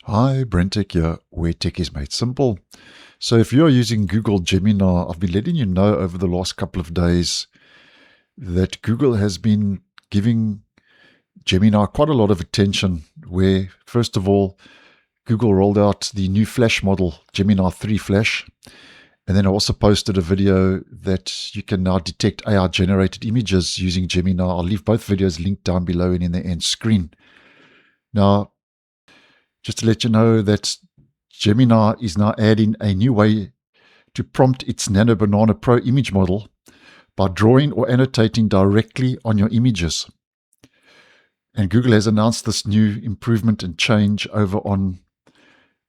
Hi, BrenTech here, where tech is made simple. So if you're using Google Gemini, I've been letting you know over the last couple of days that Google has been giving Gemini quite a lot of attention, where, first of all, Google rolled out the new Flash model, Gemini 3 Flash. And then I also posted a video that you can now detect AI-generated images using Gemini. I'll leave both videos linked down below and in the end screen. Now, just to let you know that Gemini is now adding a new way to prompt its Nano Banana Pro image model by drawing or annotating directly on your images. And Google has announced this new improvement and change over on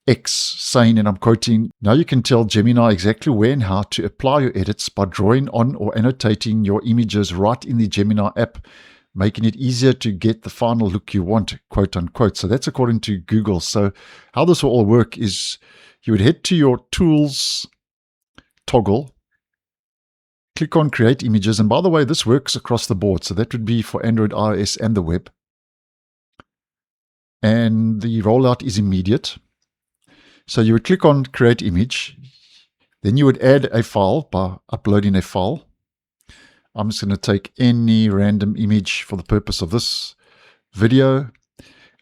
X, saying, and I'm quoting, "Now you can tell Gemini exactly where and how to apply your edits by drawing on or annotating your images right in the Gemini app, making it easier to get the final look you want," quote unquote. So that's according to Google. So how this will all work is you would head to your tools toggle, click on create images. And by the way, this works across the board. So that would be for Android, iOS, and the web. And the rollout is immediate. So you would click on create image. Then you would add a file by uploading a file. I'm just going to take any random image for the purpose of this video.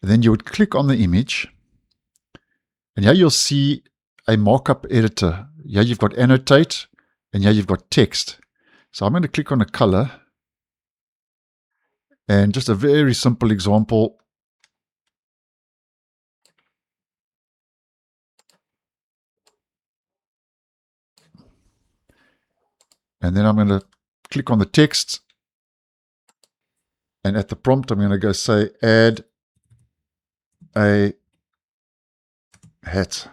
And then you would click on the image. And here you'll see a markup editor. Here you've got annotate, and here you've got text. So I'm going to click on a color. And just a very simple example. And then I'm going to click on the text. And at the prompt, I'm going to go say, add a hat.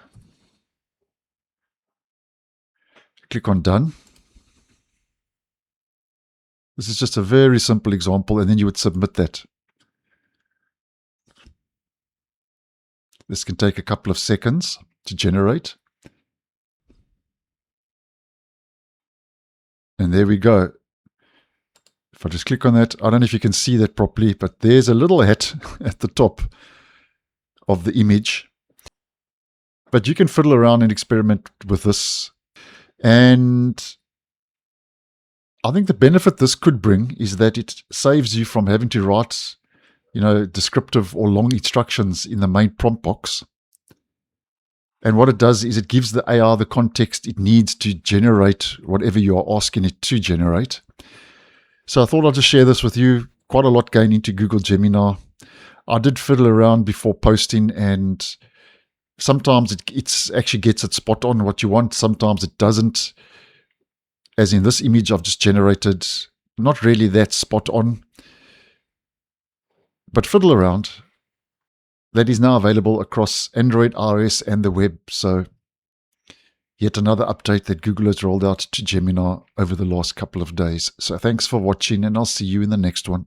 Click on done. This is just a very simple example, and then you would submit that. This can take a couple of seconds to generate. And there we go. If I just click on that, I don't know if you can see that properly, but there's a little hat at the top of the image. But you can fiddle around and experiment with this. And I think the benefit this could bring is that it saves you from having to write, descriptive or long instructions in the main prompt box. And what it does is it gives the AI the context it needs to generate whatever you are asking it to generate. So I thought I'd just share this with you. Quite a lot going into Google Gemini. I did fiddle around before posting, and sometimes it actually gets it spot on what you want. Sometimes it doesn't. As in this image I've just generated, not really that spot on. But fiddle around. That is now available across Android, iOS, and the web. So yet another update that Google has rolled out to Gemini over the last couple of days. So thanks for watching, and I'll see you in the next one.